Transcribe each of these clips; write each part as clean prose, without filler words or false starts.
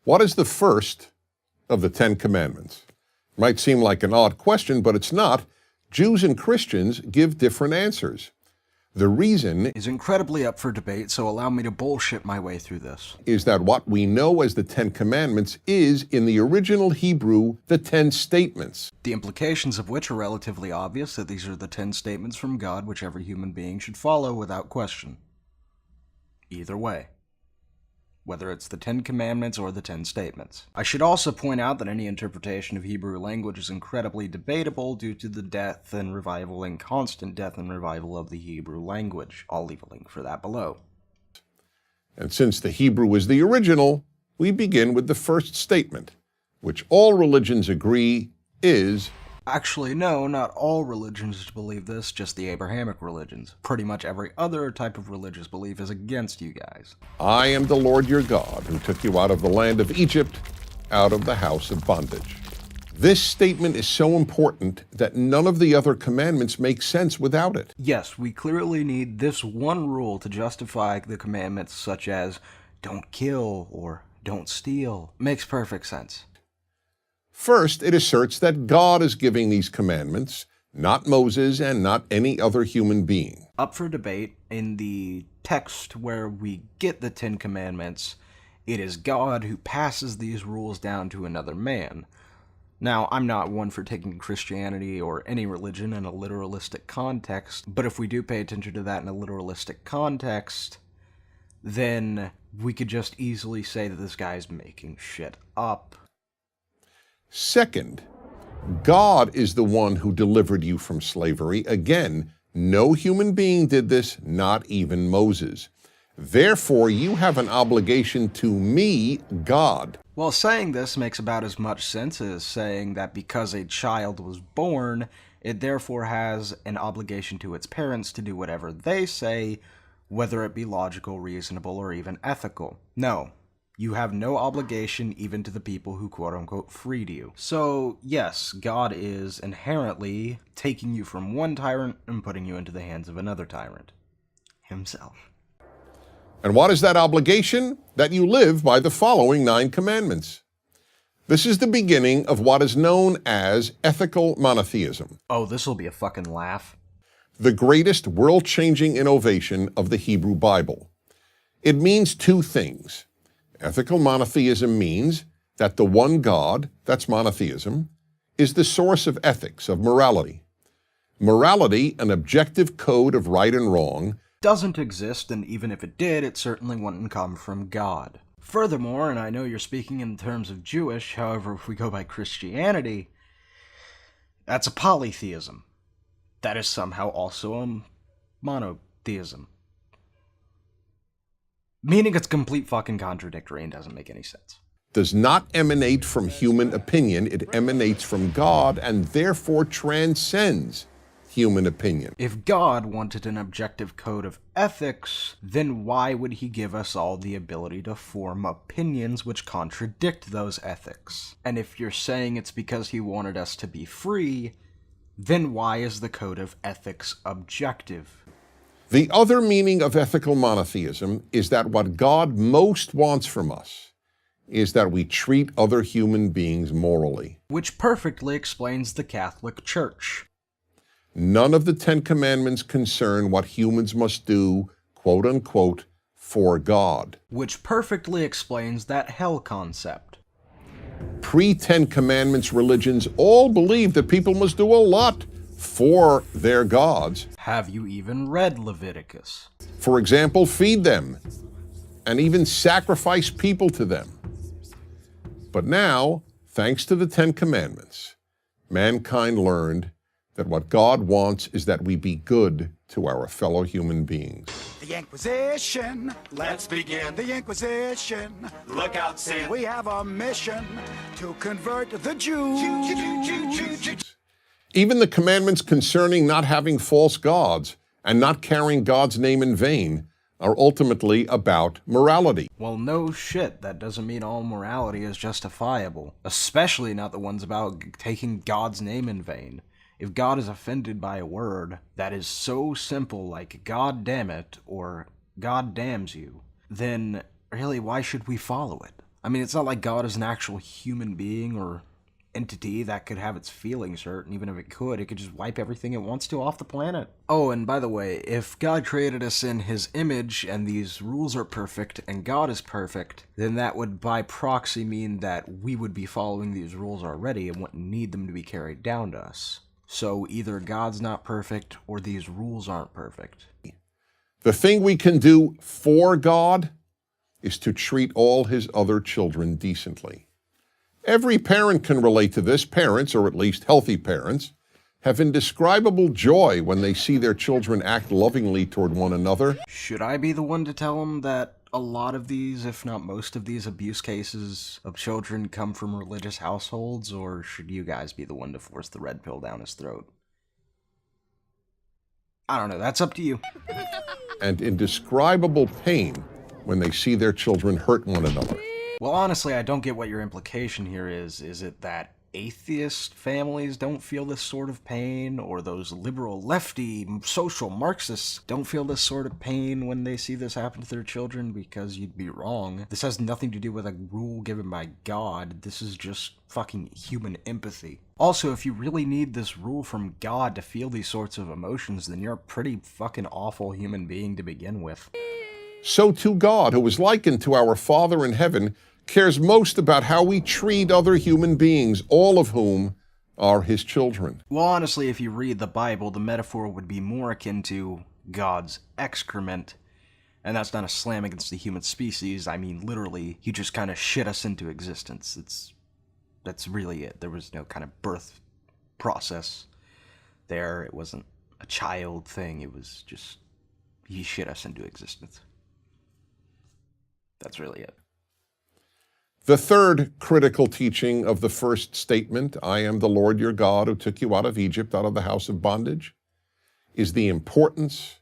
What is the first of the Ten Commandments? It might seem like an odd question, but it's not. Jews and Christians give different answers. The reason is incredibly up for debate, so allow me to bullshit my way through this. Is that what we know as the Ten Commandments is, in the original Hebrew, the 10 statements. The implications of which are relatively obvious, that these are the 10 statements from God which every human being should follow without question. Either way. Whether it's the 10 Commandments or the 10 Statements. I should also point out that any interpretation of Hebrew language is incredibly debatable due to the death and revival and constant death and revival of the Hebrew language. I'll leave a link for that below. And since the Hebrew is the original, we begin with the first statement, which all religions agree is... Actually, no, not all religions believe this, just the Abrahamic religions. Pretty much every other type of religious belief is against you guys. I am the Lord your God, who took you out of the land of Egypt, out of the house of bondage. This statement is so important that none of the other commandments make sense without it. Yes, we clearly need this one rule to justify the commandments such as don't kill or don't steal. Makes perfect sense. First, it asserts that God is giving these commandments, not Moses and not any other human being. Up for debate, in the text where we get the 10 Commandments, it is God who passes these rules down to another man. Now, I'm not one for taking Christianity or any religion in a literalistic context, but if we do pay attention to that in a literalistic context, then we could just easily say that this guy's making shit up. Second, God is the one who delivered you from slavery. Again, no human being did this, not even Moses. Therefore, you have an obligation to me, God. Well, saying this makes about as much sense as saying that because a child was born, it therefore has an obligation to its parents to do whatever they say, whether it be logical, reasonable, or even ethical. No. You have no obligation even to the people who quote-unquote freed you. So, yes, God is inherently taking you from one tyrant and putting you into the hands of another tyrant. Himself. And what is that obligation? That you live by the following 9 commandments. This is the beginning of what is known as ethical monotheism. Oh, this'll be a fucking laugh. The greatest world-changing innovation of the Hebrew Bible. It means 2 things. Ethical monotheism means that the one God, that's monotheism, is the source of ethics, of morality. Morality, an objective code of right and wrong, doesn't exist, and even if it did, it certainly wouldn't come from God. Furthermore, and I know you're speaking in terms of Jewish, however, if we go by Christianity, that's a polytheism. That is somehow also a monotheism. Meaning it's complete fucking contradictory and doesn't make any sense. Does not emanate from human opinion, it emanates from God and therefore transcends human opinion. If God wanted an objective code of ethics, then why would he give us all the ability to form opinions which contradict those ethics? And if you're saying it's because he wanted us to be free, then why is the code of ethics objective? The other meaning of ethical monotheism is that what God most wants from us is that we treat other human beings morally. Which perfectly explains the Catholic Church. None of the 10 Commandments concern what humans must do, quote unquote, for God. Which perfectly explains that hell concept. Pre-10 Commandments religions all believe that people must do a lot for their gods. Have you even read Leviticus? For example, feed them, and even sacrifice people to them. But now, thanks to the 10 Commandments, mankind learned that what God wants is that we be good to our fellow human beings. The Inquisition, let's begin. The Inquisition, look out, Sam. We have a mission to convert the Jews. Even the commandments concerning not having false gods and not carrying God's name in vain are ultimately about morality. Well, no shit, that doesn't mean all morality is justifiable. Especially not the ones about taking God's name in vain. If God is offended by a word that is so simple like God damn it or God damns you, then really why should we follow it? I mean, it's not like God is an actual human being or entity that could have its feelings hurt, and even if it could just wipe everything it wants to off the planet. Oh, and by the way, if God created us in his image and these rules are perfect and God is perfect, then that would by proxy mean that we would be following these rules already and wouldn't need them to be carried down to us. So either God's not perfect or these rules aren't perfect. The thing we can do for God is to treat all his other children decently. Every parent can relate to this. Parents, or at least healthy parents, have indescribable joy when they see their children act lovingly toward one another. Should I be the one to tell them that a lot of these, if not most of these abuse cases of children come from religious households, or should you guys be the one to force the red pill down his throat? I don't know, that's up to you. And indescribable pain when they see their children hurt one another. Well, honestly, I don't get what your implication here is. Is it that atheist families don't feel this sort of pain, or those liberal, lefty, social Marxists don't feel this sort of pain when they see this happen to their children? Because you'd be wrong. This has nothing to do with a rule given by God. This is just fucking human empathy. Also, if you really need this rule from God to feel these sorts of emotions, then you're a pretty fucking awful human being to begin with. So too God, who is likened to our Father in heaven, cares most about how we treat other human beings, all of whom are his children. Well, honestly, if you read the Bible, the metaphor would be more akin to God's excrement. And that's not a slam against the human species. I mean, literally, he just kind of shit us into existence. That's really it. There was no kind of birth process there. It wasn't a child thing. It was just, he shit us into existence. That's really it. The third critical teaching of the first statement, I am the Lord your God who took you out of Egypt, out of the house of bondage, is the importance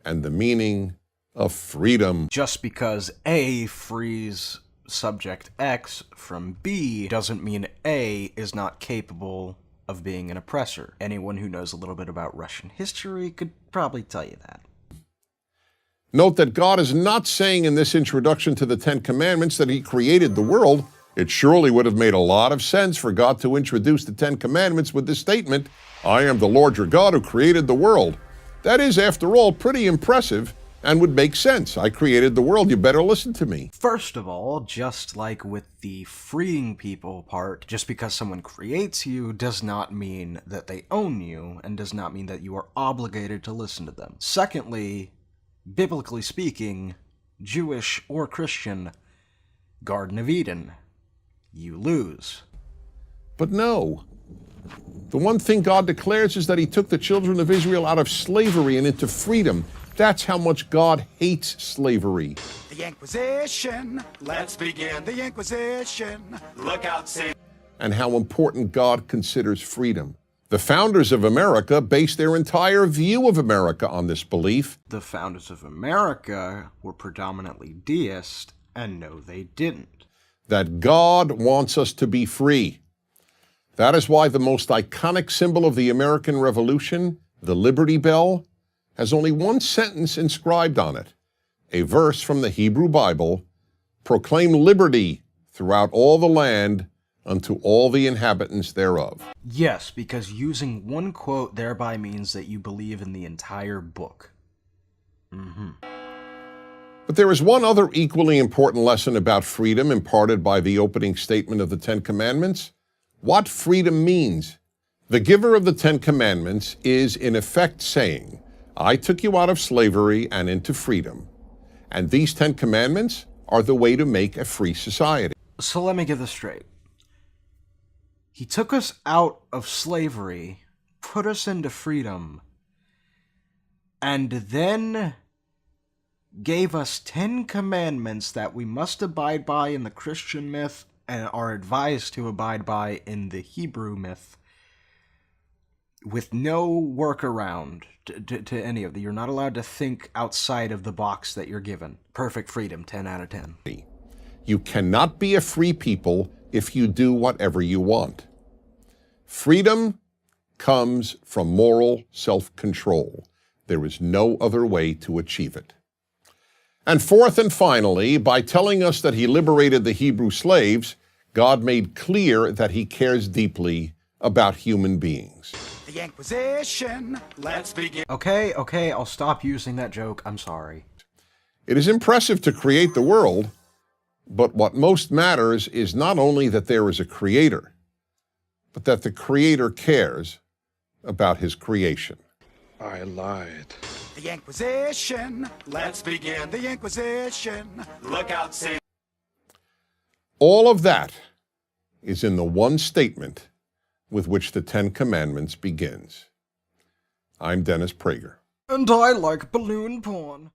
and the meaning of freedom. Just because A frees subject X from B doesn't mean A is not capable of being an oppressor. Anyone who knows a little bit about Russian history could probably tell you that. Note that God is not saying in this introduction to the Ten Commandments that he created the world. It surely would have made a lot of sense for God to introduce the Ten Commandments with this statement, I am the Lord your God who created the world. That is, after all, pretty impressive and would make sense. I created the world, you better listen to me. First of all, just like with the freeing people part, just because someone creates you does not mean that they own you, and does not mean that you are obligated to listen to them. Secondly, biblically speaking, Jewish or Christian, Garden of Eden, you lose. But no. The one thing God declares is that he took the children of Israel out of slavery and into freedom. That's how much God hates slavery. The Inquisition. Let's begin the Inquisition. Look out, Satan. And how important God considers freedom. The founders of America based their entire view of America on this belief. The founders of America were predominantly deist, and no, they didn't. That God wants us to be free. That is why the most iconic symbol of the American Revolution, the Liberty Bell, has only one sentence inscribed on it, a verse from the Hebrew Bible, proclaim liberty throughout all the land unto all the inhabitants thereof. Yes, because using one quote thereby means that you believe in the entire book. But there is one other equally important lesson about freedom imparted by the opening statement of the Ten Commandments. What freedom means. The giver of the Ten Commandments is in effect saying, I took you out of slavery and into freedom. And these Ten Commandments are the way to make a free society. So let me get this straight. He took us out of slavery, put us into freedom, and then gave us 10 commandments that we must abide by in the Christian myth and are advised to abide by in the Hebrew myth, with no workaround to any of them. You're not allowed to think outside of the box that you're given. Perfect freedom, 10 out of 10. You cannot be a free people if you do whatever you want. Freedom comes from moral self-control. There is no other way to achieve it. And fourth and finally, by telling us that he liberated the Hebrew slaves, God made clear that he cares deeply about human beings. The Inquisition. Let's begin. Okay, I'll stop using that joke. I'm sorry. It is impressive to create the world, but what most matters is not only that there is a creator, but that the creator cares about his creation. I lied. The Inquisition. Let's begin. The Inquisition. Look out, Sam. All of that is in the one statement with which the Ten Commandments begins. I'm Dennis Prager. And I like balloon porn.